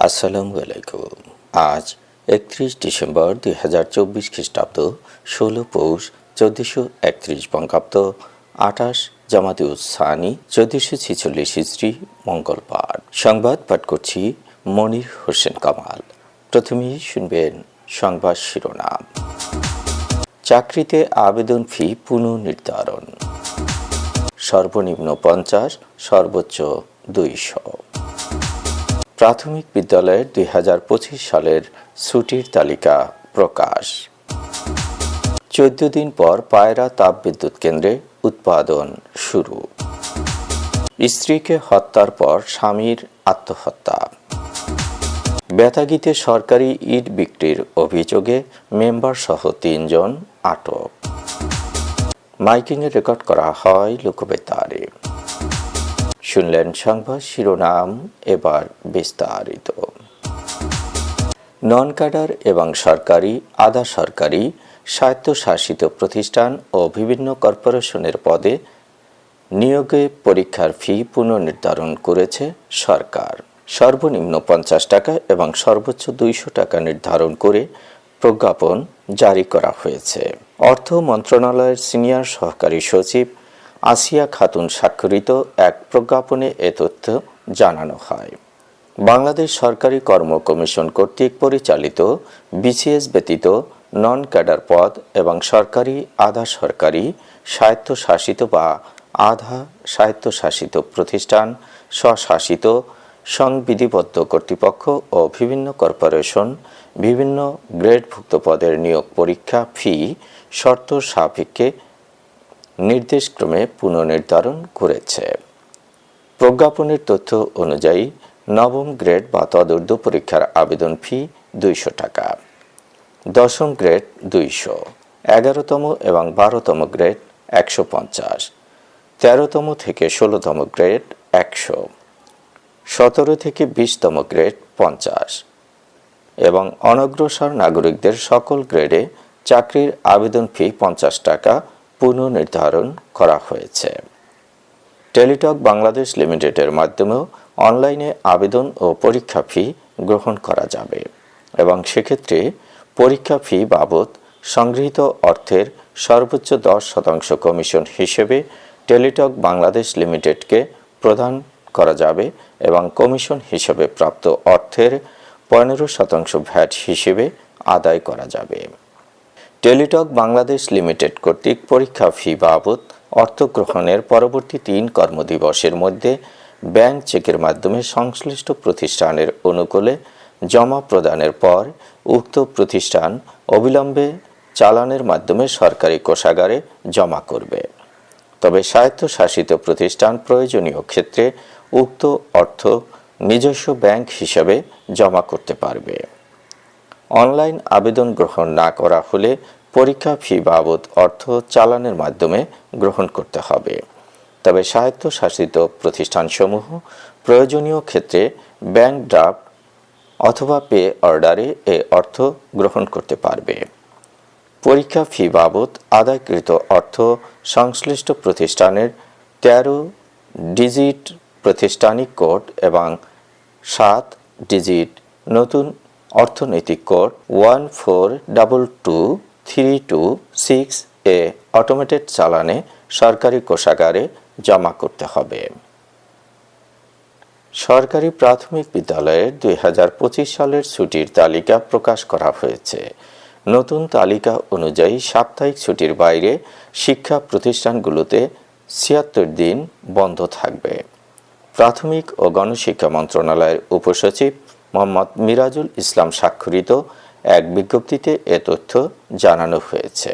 আসসালামু আলাইকুম। আজ 31 ডিসেম্বর 2024 খ্রিস্টাব্দ, 16 পৌষ 1431 বঙ্গাব্দ, 28 জামাদিউস সানি 1446 হিজরি, মঙ্গলবার। সংবাদ পাঠ করছি মনির হোসেন কামাল। প্রথমেই শুনবেন সংবাদ শিরোনাম। চাকরিতে আবেদন ফি পুনর্নির্ধারণ, সর্বনিম্ন 50, সর্বোচ্চ 200। প্রাথমিক বিদ্যালয়ের 2025 সালের ছুটির তালিকা প্রকাশ। 14 দিন পর পায়রা তাপবিদ্যুৎ কেন্দ্রে উৎপাদন শুরু। স্ত্রীকে হত্যার পর স্বামীর আত্মহত্যা। বেতাগীতে সরকারি ইট বিক্রির অভিযোগে মেম্বার সহ 3 জন আটক। মাইকিংয়ে রেকর্ড করা হয় লোকবেতারে। শুনলেন সংবাদ শিরোনাম, এবার বিস্তারিত। নন ক্যাডার এবং সরকারি, আধা সরকারি, স্বায়ত্তশাসিত প্রতিষ্ঠান ও বিভিন্ন কর্পোরেশনের পদে নিয়োগে পরীক্ষার ফি পুনর্নির্ধারণ করেছে সরকার। সর্বনিম্ন 50 টাকা এবং সর্বোচ্চ 200 টাকা নির্ধারণ করে প্রজ্ঞাপন জারি করা হয়েছে। অর্থ মন্ত্রণালয়ের সিনিয়র সহকারী সচিব আসিয়া খাতুন স্বাক্ষরিত এক প্রজ্ঞাপনে এ তথ্য জানানো হয়। বাংলাদেশ সরকারি কর্ম কমিশন কর্তৃক পরিচালিত বিসিএস ব্যতীত নন ক্যাডার পদ এবং সরকারি, আধা সরকারি, স্বায়ত্তশাসিত বা আধা স্বায়ত্তশাসিত প্রতিষ্ঠান, স্বশাসিত, সংবিধিবদ্ধ কর্তৃপক্ষ ও বিভিন্ন কর্পোরেশন বিভিন্ন গ্রেডভুক্ত পদের নিয়োগ পরীক্ষা ফি শর্ত সাপেক্ষে নির্দেশক্রমে পুনর্নির্ধারণ করেছে। প্রজ্ঞাপনের তথ্য অনুযায়ী নবম গ্রেড বা তদূর্ধ্ব পরীক্ষার আবেদন ফি 200 টাকা, দশম গ্রেড 200, 11তম এবং 12তম গ্রেড 150, 13তম থেকে 16তম গ্রেড 100, 17 থেকে 20তম গ্রেড 50 এবং অনগ্রসর নাগরিকদের সকল গ্রেডে চাকরির আবেদন ফি 50 টাকা পুনর্নির্ধারণ করা হয়েছে। টেলিটক বাংলাদেশ লিমিটেডের মাধ্যমেও অনলাইনে আবেদন ও পরীক্ষা ফি গ্রহণ করা যাবে এবং সেক্ষেত্রে পরীক্ষা ফি বাবদ সংগৃহীত অর্থের সর্বোচ্চ 10% কমিশন হিসেবে টেলিটক বাংলাদেশ লিমিটেডকে প্রদান করা যাবে এবং কমিশন হিসেবে প্রাপ্ত অর্থের 15% ভ্যাট হিসেবে আদায় করা যাবে। টেলিটক বাংলাদেশ লিমিটেড কর্তৃক পরীক্ষা ফি বাবদ অর্থ গ্রহণের পরবর্তী 3 কর্মদিবসের মধ্যে ব্যাংক চেকের মাধ্যমে সংশ্লিষ্ট প্রতিষ্ঠানের অনুকূলে জমা প্রদানের পর উক্ত প্রতিষ্ঠান অবিলম্বে চালানের মাধ্যমে সরকারি কোষাগারে জমা করবে। তবে স্বায়ত্তশাসিত প্রতিষ্ঠান প্রয়োজনীয় ক্ষেত্রে উক্ত অর্থ নিজস্ব ব্যাংক হিসাবে জমা করতে পারবে। অনলাইন আবেদন গ্রহণ না করা হলে পরীক্ষা ফি বাবদ অর্থ চালানের মাধ্যমে গ্রহণ করতে হবে। তবে স্বায়ত্তশাসিত প্রতিষ্ঠানসমূহ প্রয়োজনীয় ক্ষেত্রে ব্যাংক ড্রাফট অথবা পে অর্ডারে এ অর্থ গ্রহণ করতে পারবে। পরীক্ষা ফি বাবদ আদায়কৃত অর্থ সংশ্লিষ্ট প্রতিষ্ঠানের 13 ডিজিট প্রাতিষ্ঠানিক কোড এবং 7 ডিজিট নতুন অর্থনৈতিক কোড 1422326 এ অটোমেটেড চালানে সরকারি কোষাগারে জমা করতে হবে। সরকারি প্রাথমিক বিদ্যালয়ের 2025 সালের ছুটির তালিকা প্রকাশ করা হয়েছে। নতুন তালিকা অনুযায়ী সাপ্তাহিক ছুটির বাইরে শিক্ষা প্রতিষ্ঠানগুলোতে 76 দিন বন্ধ থাকবে। প্রাথমিক ও গণশিক্ষা মন্ত্রণালয়ের উপসচিব মোহাম্মদ মিরাজুল ইসলাম স্বাক্ষরিত এক বিজ্ঞপ্তিতে এ তথ্য জানানো হয়েছে।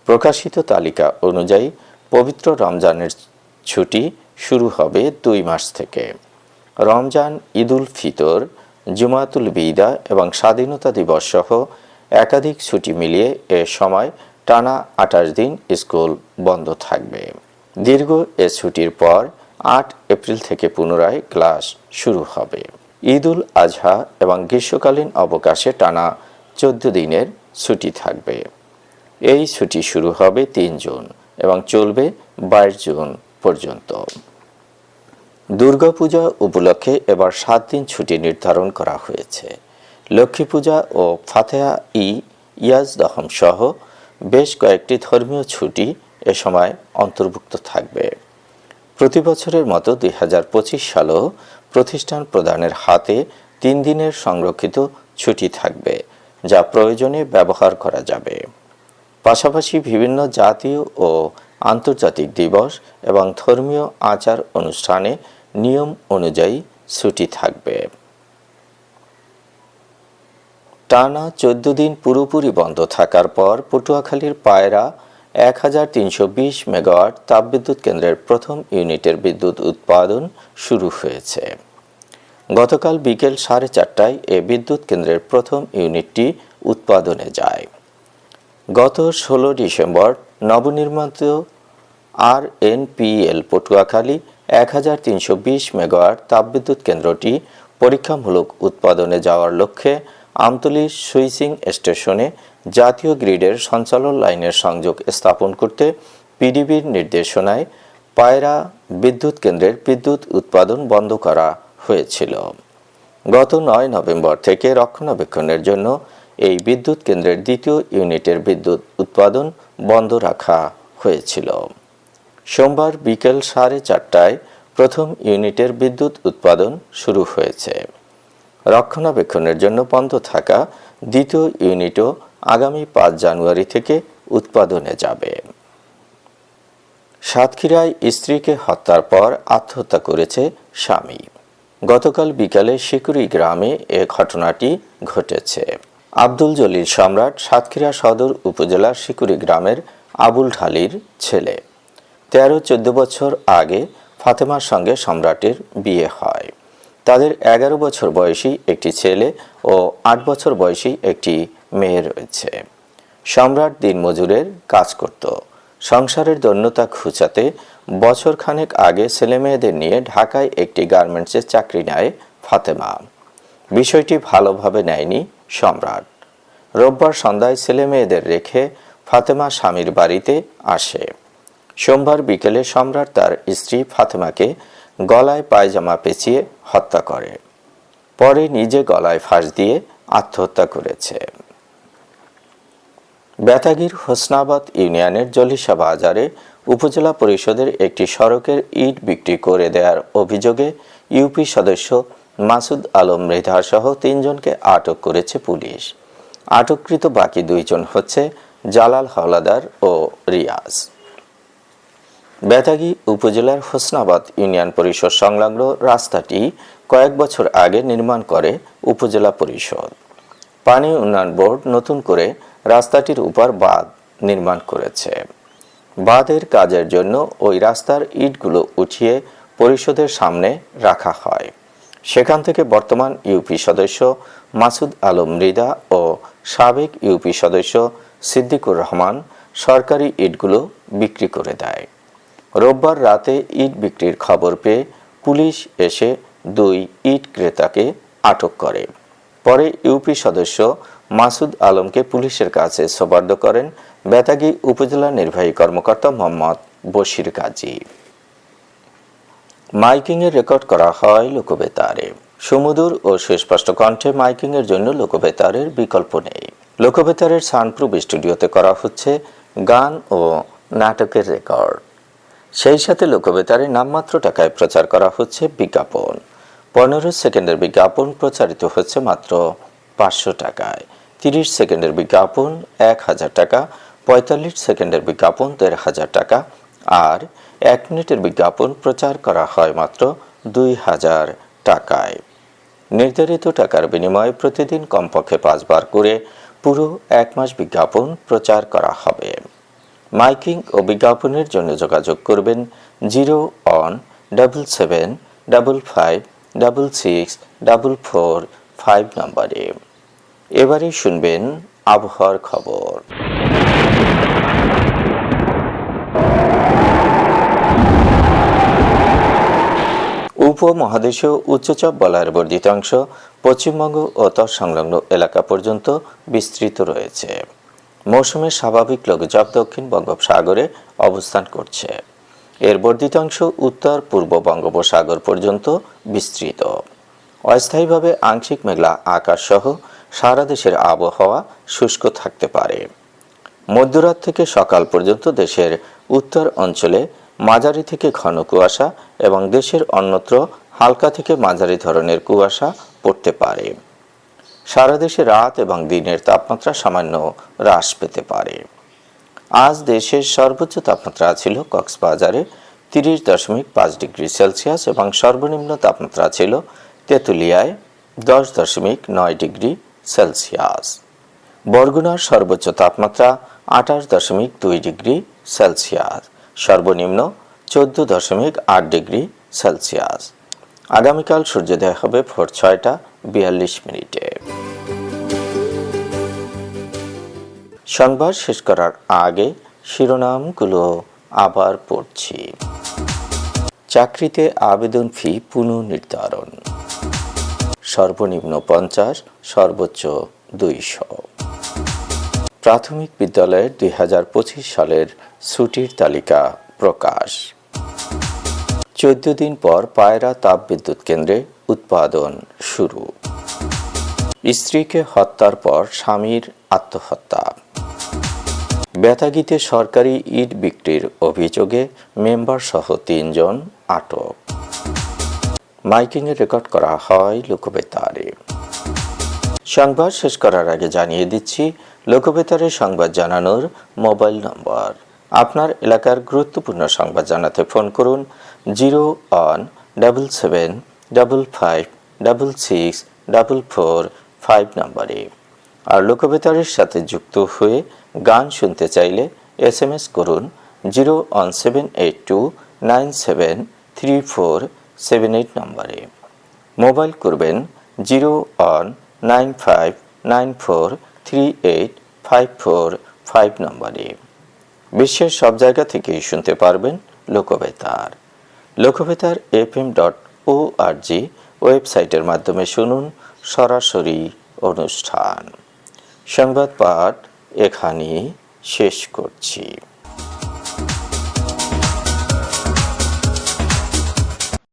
প্রকাশিত তালিকা অনুযায়ী পবিত্র রমজানের ছুটি শুরু হবে 2 মাস থেকে। রমজান, ঈদুল ফিতর, জুমাতুল বিদা এবং স্বাধীনতা দিবস সহ একাধিক ছুটি মিলিয়ে এ সময় টানা 28 দিন স্কুল বন্ধ থাকবে। দীর্ঘ এ ছুটির পর 8 এপ্রিল থেকে পুনরায় ক্লাস শুরু হবে। ঈদুল আজহা এবং গ্রীষ্মকালীন অবকাশে টানা 14 দিনের ছুটি থাকবে। এই ছুটি শুরু হবে 3 জুন এবং চলবে 22 জুন পর্যন্ত। দুর্গাপূজা উপলক্ষে এবার 7 দিন ছুটি নির্ধারণ করা হয়েছে। লক্ষ্মী পূজা ও ফাতেহা-ই ইয়াজদহম সহ বেশ কয়েকটি ধর্মীয় ছুটি এ সময় অন্তর্ভুক্ত থাকবে। প্রতি বছরের মতো 2025 সালেও প্রতিষ্ঠান প্রধানের হাতে 3 দিনের সংরক্ষিত ছুটি থাকবে, যা প্রয়োজনে ব্যবহার করা যাবে। পাশাপাশি বিভিন্ন জাতীয় ও আন্তর্জাতিক দিবস এবং ধর্মীয় আচার অনুষ্ঠানে নিয়ম অনুযায়ী ছুটি থাকবে। টানা 14 দিন পুরোপুরি বন্ধ থাকার পর পটুয়াখালীর পায়রা 1320 মেগাওয়াট তাপবিদ্যুৎ কেন্দ্রের প্রথম ইউনিটের বিদ্যুৎ উৎপাদন শুরু হয়েছে। গতকাল বিকেল 4:30টায় এ বিদ্যুৎ কেন্দ্রের প্রথম ইউনিটটি উৎপাদনে যায়। গত 16 ডিসেম্বর নবনির্মিত RNPL পটুয়াখালী 1320 মেগাওয়াট তাপবিদ্যুৎ কেন্দ্রটি পরীক্ষামূলক উৎপাদনে যাওয়ার লক্ষ্যে আমতলী সুইচিং স্টেশনে জাতীয় গ্রিডের সঞ্চালন লাইনের সংযোগ স্থাপন করতে পিডিবির নির্দেশনায় পায়রা বিদ্যুৎ কেন্দ্রের বিদ্যুৎ উৎপাদন বন্ধ করা হয়েছিল। গত 9 নভেম্বর থেকে রক্ষণাবেক্ষণের জন্য এই বিদ্যুৎ কেন্দ্রের দ্বিতীয় ইউনিটের বিদ্যুৎ উৎপাদন বন্ধ রাখা হয়েছিল। সোমবার বিকেল 4:30টায় প্রথম ইউনিটের বিদ্যুৎ উৎপাদন শুরু হয়েছে। রক্ষণাবেক্ষণের জন্য বন্ধ থাকা দ্বিতীয় ইউনিটও আগামী 5 জানুয়ারি থেকে উৎপাদনে যাবে। সাতক্ষীরায় স্ত্রীকে হত্যার পর আত্মহত্যা করেছে স্বামী। গতকাল বিকালে শিকুরি গ্রামে এ ঘটনাটি ঘটেছে। আব্দুল জলিল সম্রাট সাতক্ষীরা সদর উপজেলার শিকুরি গ্রামের আবুল ঢালির ছেলে। 13-14 বছর আগে ফাতেমার সঙ্গে সম্রাটের বিয়ে হয়। তাদের 11 বছর বয়সী একটি ছেলে ও 8 বছর বয়সী একটি মেয়ে রয়েছে। সম্রাট দিনমজুরের কাজ করত। সংসারের দৈন্যতা ঘুচাতে বছরখানেক আগে ছেলেমেয়েদের নিয়ে ঢাকায় একটি গার্মেন্টসে চাকরি নেয় ফাতেমা। বিষয়টি ভালোভাবে নেয়নি সম্রাট। রোববার সন্ধ্যায় ছেলেমেয়েদের রেখে ফাতেমা স্বামীর বাড়িতে আসে। সোমবার বিকেলে সম্রাট তার স্ত্রী ফাতেমাকে গলায় পায়জামা পেঁচিয়ে হত্যা করে। পরে নিজে গলায় ফাঁস দিয়ে আত্মহত্যা করেছে। বেতাগীর হোসনাবাদ ইউনিয়নের জলিশা বাজারে উপজেলা পরিষদের একটি সড়কের ইট বিক্রি করে দেওয়ার অভিযোগে ইউপি সদস্য মাসুদ আলম মৃধা সহ 3 জনকে আটক করেছে পুলিশ। আটককৃত বাকি 2 জন হচ্ছে জালাল হাওলাদার ও রিয়াজ। বেতাগী উপজেলার হোসনাবাদ ইউনিয়ন পরিষদ সংলগ্ন রাস্তাটি কয়েক বছর আগে নির্মাণ করে উপজেলা পরিষদ। পানি উন্নয়ন বোর্ড নতুন করে রাস্তাটির উপর বাঁধ নির্মাণ করেছে। বাঁধের কাজের জন্য ওই রাস্তার ইটগুলো উঠিয়ে পরিষদের সামনে রাখা হয়। সেখান থেকে বর্তমান ইউপি সদস্য মাসুদ আলম মৃধা ও সাবেক ইউপি সদস্য সিদ্দিকুর রহমান সরকারি ইটগুলো বিক্রি করে দেয়। রোববার রাতে ইট বিক্রির খবর পেয়ে পুলিশ এসে 2 ইট ক্রেতাকে আটক করে। পরে ইউপি সদস্য মাসুদ আলমকে পুলিশের কাছে সোপর্দ করেন বেতাগী উপজেলা নির্বাহী কর্মকর্তা মোহাম্মদ বশির কাজী। মাইকিংয়ের রেকর্ড করা হয় লোকবেতারে। সুমধুর ও সুস্পষ্ট কণ্ঠে মাইকিংয়ের জন্য লোকবেতারের বিকল্প নেই। লোকবেতারের সাউন্ডপ্রুফ স্টুডিওতে করা হচ্ছে গান ও নাটকের রেকর্ড। সেই সাথে লোকবেতারে নামমাত্র টাকায় প্রচার করা হচ্ছে বিজ্ঞাপন। 15 সেকেন্ডের বিজ্ঞাপন প্রচারিত হচ্ছে মাত্র 500 টাকায়। 30 সেকেন্ডের বিজ্ঞাপন 1000 টাকা, 45 সেকেন্ডের বিজ্ঞাপন 1500 টাকা আর 1 মিনিটের বিজ্ঞাপন প্রচার করা হয় মাত্র 2000 টাকায়। নির্ধারিত টাকার বিনিময়ে প্রতিদিন কমপক্ষে 5 বার করে পুরো 1 মাস বিজ্ঞাপন প্রচার করা হবে। মাইকিং ও বিজ্ঞাপনের জন্য যোগাযোগ করবেন 0-1-755-666-445 নম্বরে। এবারে শুনবেন আবহাওয়ার খবর। উপমহাদেশীয় উচ্চচাপ বলয়ের বর্ধিত অংশ পশ্চিমবঙ্গ ও তৎসংলগ্ন এলাকা পর্যন্ত বিস্তৃত রয়েছে। মৌসুমের স্বাভাবিক লঘুচাপ দক্ষিণ বঙ্গোপসাগরে অবস্থান করছে। এর বর্ধিতাংশ উত্তর পূর্ব বঙ্গোপসাগর পর্যন্ত বিস্তৃত। অস্থায়ীভাবে আংশিক মেঘলা আকাশ সহ সারা দেশের আবহাওয়া শুষ্ক থাকতে পারে। মধ্যরাত থেকে সকাল পর্যন্ত দেশের উত্তর অঞ্চলে মাঝারি থেকে ঘন কুয়াশা এবং দেশের অন্যত্র হালকা থেকে মাঝারি ধরনের কুয়াশা পড়তে পারে। সারা দেশে রাত এবং দিনের তাপমাত্রা সামান্য হ্রাস পেতে পারে। আজ দেশের সর্বোচ্চ তাপমাত্রা ছিল কক্সবাজারে 30.5 ডিগ্রি সেলসিয়াস এবং সর্বনিম্ন তাপমাত্রা ছিল তেঁতুলিয়ায় 10.9 ডিগ্রি সেলসিয়াস। বরগুনার সর্বোচ্চ তাপমাত্রা 28.2 ডিগ্রি সেলসিয়াস, সর্বনিম্ন 14.8 ডিগ্রি সেলসিয়াস। আগামীকাল সূর্যোদয় হবে ভোর 6:42। সংবাদ শেষ করার আগে শিরোনামগুলো আবার পড়ছি। চাকরিতে আবেদন ফি পুনর্নির্ধারণ, সর্বনিম্ন 50, সর্বোচ্চ 200। প্রাথমিক বিদ্যালয়ের 2025 সালের ছুটির তালিকা প্রকাশ। 14 দিন পর পায়রা তাপবিদ্যুৎ কেন্দ্রে উৎপাদন শুরু। স্ত্রীকে হত্যার পর স্বামীর আত্মহত্যা। বেতাগীতে সরকারি ইট বিক্রির অভিযোগে মেম্বার সহ 3 জন আটক। মাইকিংয়ে রেকর্ড করা হয় লোকবেতারে। সংবাদ শেষ করার আগে জানিয়ে দিচ্ছি লোকবেতারে সংবাদ জানানোর মোবাইল নম্বর। আপনার এলাকার গুরুত্বপূর্ণ সংবাদ জানাতে ফোন করুন 01-755-666-445 নম্বরে। আর লোকবেতারের সাথে যুক্ত হয়ে গান শুনতে চাইলে SMS করুন 01782973478 নম্বরে। মোবাইল করবেন 01959438545 নম্বরে। বিশ্বের সব জায়গা থেকেই শুনতে পারবেন লোকবেতার। লোকবেতার fm.org ওয়েবসাইটের মাধ্যমে শুনুন সরাসরি অনুষ্ঠান। সংবাদ পাঠ এখানেই শেষ করছি।